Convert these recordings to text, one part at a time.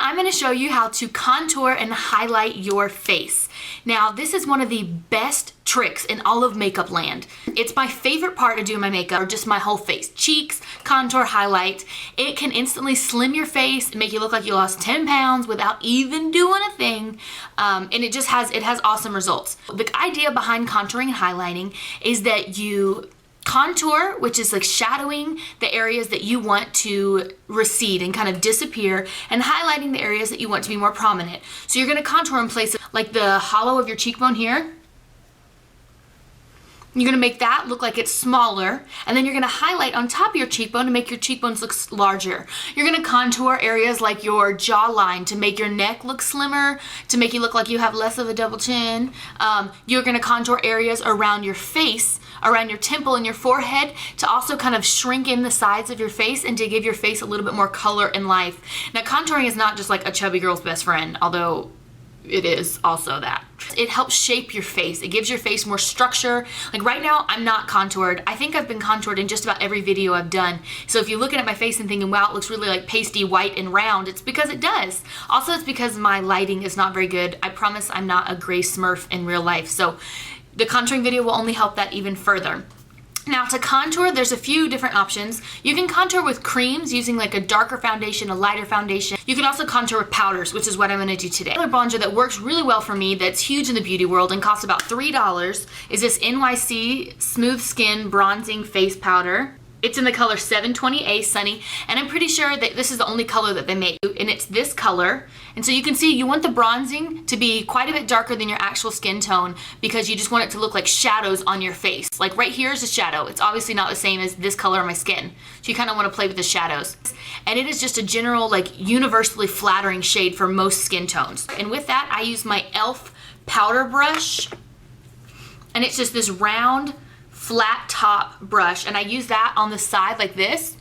I'm going to show you how to contour and highlight your face. Now, this is one of the best tricks in all of makeup land. It's my favorite part of doing my makeup, or just my whole face. Cheeks, contour, highlight. It can instantly slim your face and make you look like you lost 10 pounds without even doing a thing. And it has awesome results. The idea behind contouring and highlighting is that you contour, which is like shadowing the areas that you want to recede and kind of disappear, and highlighting the areas that you want to be more prominent. So you're going to contour in places like the hollow of your cheekbone here. You're going to make that look like it's smaller, and then you're going to highlight on top of your cheekbone to make your cheekbones look larger. You're going to contour areas like your jawline to make your neck look slimmer, to make you look like you have less of a double chin. You're going to contour areas around your face, around your temple and your forehead, to also kind of shrink in the sides of your face and to give your face a little bit more color and life. Now, contouring is not just like a chubby girl's best friend, although it is also that. It helps shape your face. It gives your face more structure. Like right now, I'm not contoured. I think I've been contoured in just about every video I've done. So if you're looking at my face and thinking, wow, it looks really like pasty white and round, it's because it does. Also, it's because my lighting is not very good. I promise I'm not a gray smurf in real life. So the contouring video will only help that even further. Now, to contour, there's a few different options. You can contour with creams using like a darker foundation, a lighter foundation. You can also contour with powders, which is what I'm going to do today. Another bronzer that works really well for me, that's huge in the beauty world and costs about $3, is this NYC Smooth Skin Bronzing Face Powder. It's in the color 720A Sunny, and I'm pretty sure that this is the only color that they make, and it's this color. And so you can see you want the bronzing to be quite a bit darker than your actual skin tone, because you just want it to look like shadows on your face. Like right here is a shadow. It's obviously not the same as this color on my skin. So you kind of want to play with the shadows. And it is just a general, like universally flattering shade for most skin tones. And with that, I use my e.l.f. powder brush, and it's just this round, flat top brush, and I use that on the side like this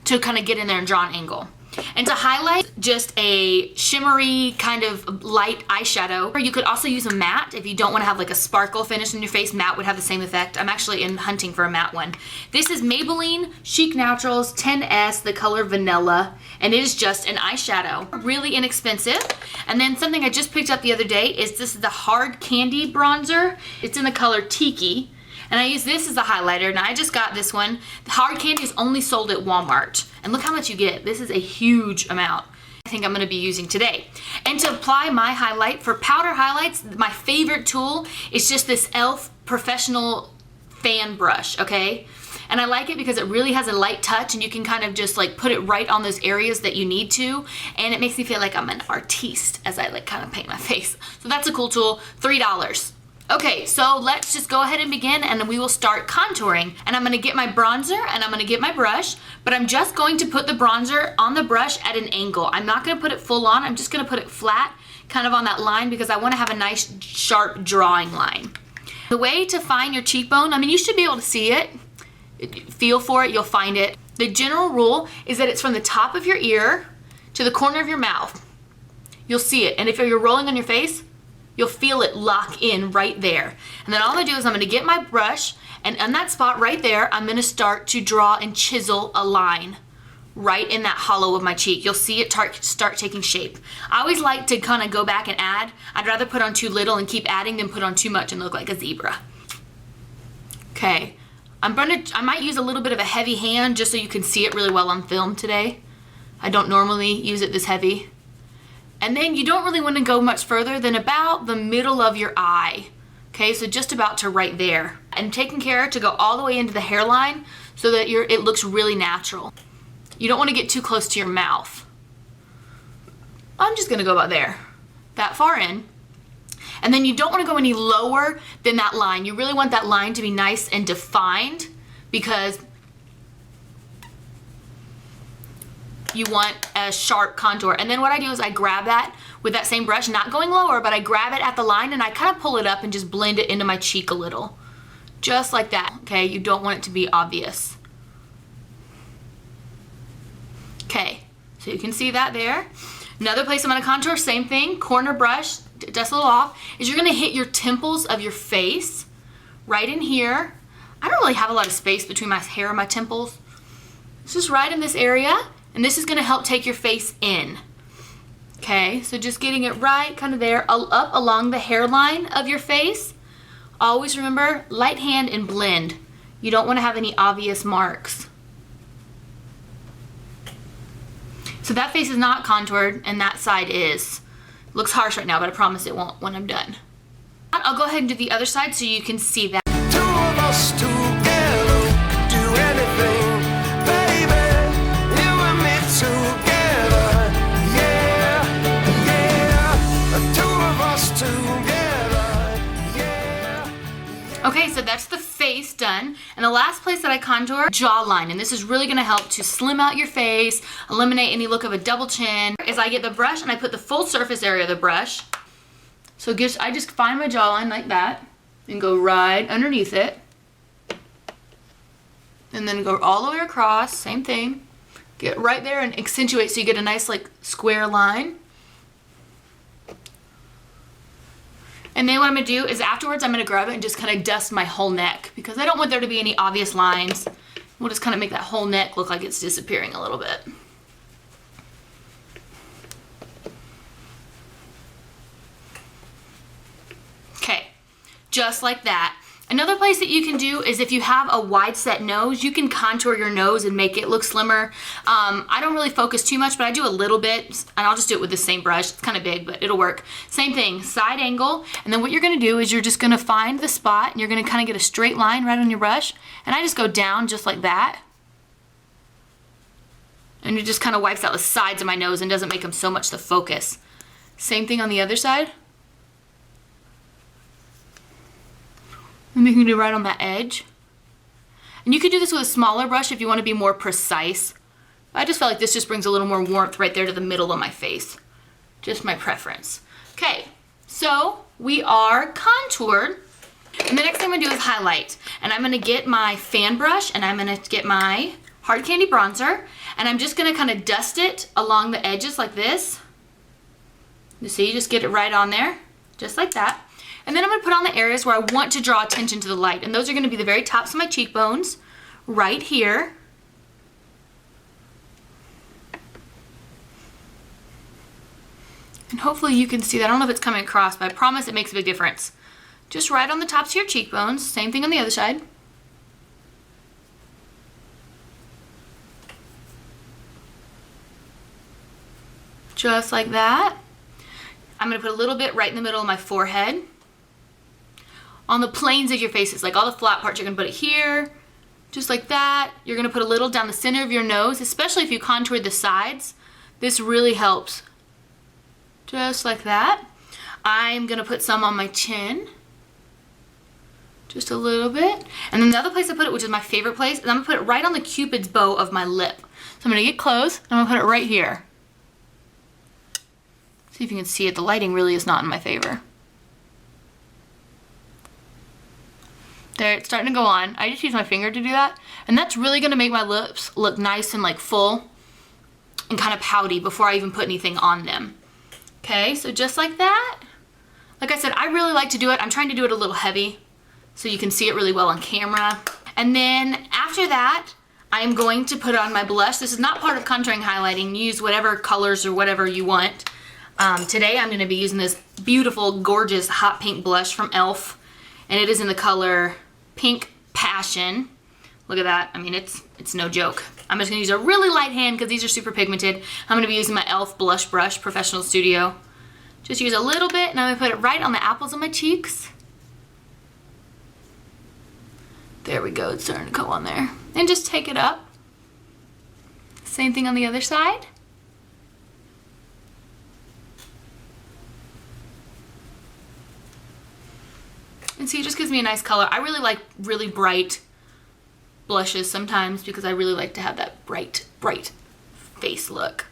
to kind of get in there and draw an angle. And to highlight, just a shimmery kind of light eyeshadow. Or you could also use a matte if you don't want to have like a sparkle finish in your face. Matte would have the same effect. I'm actually hunting for a matte one. This is Maybelline Chic Naturals 10S, the color Vanilla, and it is just an eyeshadow. Really inexpensive. And then something I just picked up the other day is this is the Hard Candy bronzer. It's in the color Tiki. And I use this as a highlighter, and I just got this one. The Hard Candy is only sold at Walmart. And look how much you get. This is a huge amount. I think I'm gonna be using today. And to apply my highlight, for powder highlights, my favorite tool is just this e.l.f. professional fan brush, okay? And I like it because it really has a light touch, and you can kind of just like put it right on those areas that you need to. And it makes me feel like I'm an artiste as I like kind of paint my face. So that's a cool tool, $3. Okay, so let's just go ahead and begin, and we will start contouring. And I'm gonna get my bronzer and I'm gonna get my brush, but I'm just going to put the bronzer on the brush at an angle. I'm not gonna put it full on, I'm just gonna put it flat, kind of on that line, because I wanna have a nice sharp drawing line. The way to find your cheekbone, I mean, you should be able to see it. Feel for it, you'll find it. The general rule is that it's from the top of your ear to the corner of your mouth. You'll see it, and if you're rolling on your face, you'll feel it lock in right there. And then all I'm gonna do is I'm gonna get my brush, and on that spot right there, I'm gonna start to draw and chisel a line right in that hollow of my cheek. You'll see it start taking shape. I always like to kind of go back and add. I'd rather put on too little and keep adding than put on too much and look like a zebra. Okay, I might use a little bit of a heavy hand just so you can see it really well on film today. I don't normally use it this heavy. And then you don't really want to go much further than about the middle of your eye. Okay, so just about to right there. And taking care to go all the way into the hairline so that it looks really natural. You don't want to get too close to your mouth. I'm just gonna go about there, that far in. And then you don't want to go any lower than that line. You really want that line to be nice and defined, because you want a sharp contour. And then what I do is I grab that with that same brush, not going lower, but I grab it at the line and I kind of pull it up and just blend it into my cheek a little. Just like that, okay? You don't want it to be obvious. Okay, so you can see that there. Another place I'm gonna contour, same thing, corner brush, dust a little off, is you're gonna hit your temples of your face, right in here. I don't really have a lot of space between my hair and my temples. It's just right in this area. And this is gonna help take your face in. Okay, so just getting it right kind of there, up along the hairline of your face. Always remember, light hand and blend. You don't want to have any obvious marks. So that face is not contoured and that side is. Looks harsh right now, but I promise it won't when I'm done. I'll go ahead and do the other side so you can see that. Two of us together, do anything, baby, you and me together, yeah, yeah, two of us together, yeah. Okay, so that's the face done. And the last place that I contour, jawline. And this is really gonna help to slim out your face, eliminate any look of a double chin. Is I get the brush and I put the full surface area of the brush. So I just find my jawline like that and go right underneath it. And then go all the way across, same thing. Get right there and accentuate so you get a nice like square line. And then what I'm gonna do is afterwards I'm gonna grab it and just kind of dust my whole neck because I don't want there to be any obvious lines. We'll just kind of make that whole neck look like it's disappearing a little bit. Okay, just like that. Another place that you can do is if you have a wide set nose, you can contour your nose and make it look slimmer. I don't really focus too much, but I do a little bit, and I'll just do it with the same brush. It's kind of big, but it'll work. Same thing, side angle, and then what you're gonna do is you're just gonna find the spot, and you're gonna kind of get a straight line right on your brush, and I just go down just like that. And it just kind of wipes out the sides of my nose and doesn't make them so much the focus. Same thing on the other side. And you can do right on that edge. And you could do this with a smaller brush if you want to be more precise. I just felt like this just brings a little more warmth right there to the middle of my face. Just my preference. Okay, so we are contoured. And the next thing I'm gonna do is highlight. And I'm gonna get my fan brush and I'm gonna get my Hard Candy bronzer. And I'm just gonna kind of dust it along the edges like this. You see, just get it right on there, just like that. And then I'm gonna put on the areas where I want to draw attention to the light. And those are gonna be the very tops of my cheekbones, right here. And hopefully you can see that. I don't know if it's coming across, but I promise it makes a big difference. Just right on the tops of your cheekbones. Same thing on the other side. Just like that. I'm gonna put a little bit right in the middle of my forehead. On the planes of your faces, like all the flat parts, you're gonna put it here, just like that. You're gonna put a little down the center of your nose, especially if you contoured the sides. This really helps. Just like that. I'm gonna put some on my chin. Just a little bit. And then the other place I put it, which is my favorite place, is I'm gonna put it right on the Cupid's bow of my lip. So I'm gonna get close, and I'm gonna put it right here. See if you can see it. The lighting really is not in my favor. There, it's starting to go on. I just use my finger to do that. And that's really gonna make my lips look nice and like full and kind of pouty before I even put anything on them. Okay, so just like that. Like I said, I really like to do it. I'm trying to do it a little heavy so you can see it really well on camera. And then after that, I am going to put on my blush. This is not part of contouring highlighting. Use whatever colors or whatever you want. Today I'm gonna be using this beautiful, gorgeous hot pink blush from e.l.f. And it is in the color Pink Passion. Look at that. I mean, it's no joke. I'm just gonna use a really light hand because these are super pigmented. I'm gonna be using my e.l.f. blush brush, Professional Studio. Just use a little bit and I'm gonna put it right on the apples of my cheeks. There we go, it's starting to go on there. And just take it up. Same thing on the other side. And see, it just gives me a nice color. I really like really bright blushes sometimes because I really like to have that bright, bright face look.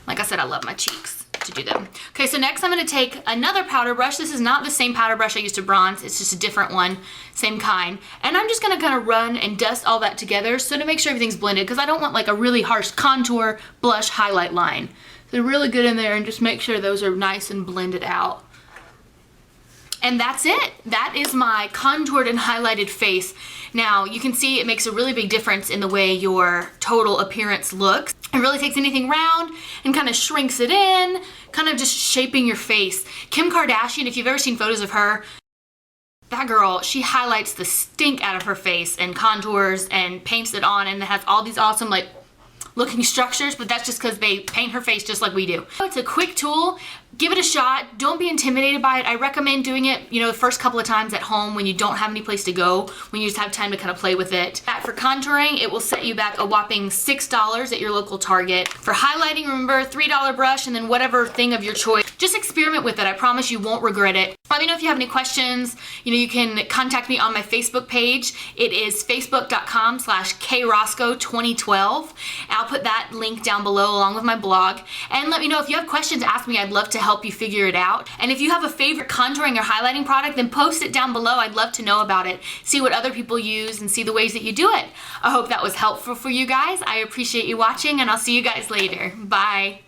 Like I said, I love my cheeks to do them. Okay, so next I'm gonna take another powder brush. This is not the same powder brush I used to bronze. It's just a different one, same kind. And I'm just gonna kind of run and dust all that together so to make sure everything's blended because I don't want like a really harsh contour blush highlight line. So really good in there and just make sure those are nice and blended out. And that's it. That is my contoured and highlighted face. Now, you can see it makes a really big difference in the way your total appearance looks. It really takes anything round and kind of shrinks it in, kind of just shaping your face. Kim Kardashian, if you've ever seen photos of her, that girl, she highlights the stink out of her face and contours and paints it on, and it has all these awesome like looking structures, but that's just because they paint her face just like we do. It's a quick tool. Give it a shot. Don't be intimidated by it. I recommend doing it, you know, the first couple of times at home when you don't have any place to go, when you just have time to kind of play with it. For contouring, it will set you back a whopping $6 at your local Target. For highlighting, remember, $3 brush and then whatever thing of your choice. Just experiment with it. I promise you won't regret it. Let me know if you have any questions. You know, you can contact me on my Facebook page. It is facebook.com/KayRosco2012. I'll put that link down below along with my blog. And let me know if you have questions, ask me. I'd love to help you figure it out. And if you have a favorite contouring or highlighting product, then post it down below. I'd love to know about it. See what other people use and see the ways that you do it. I hope that was helpful for you guys. I appreciate you watching, and I'll see you guys later. Bye.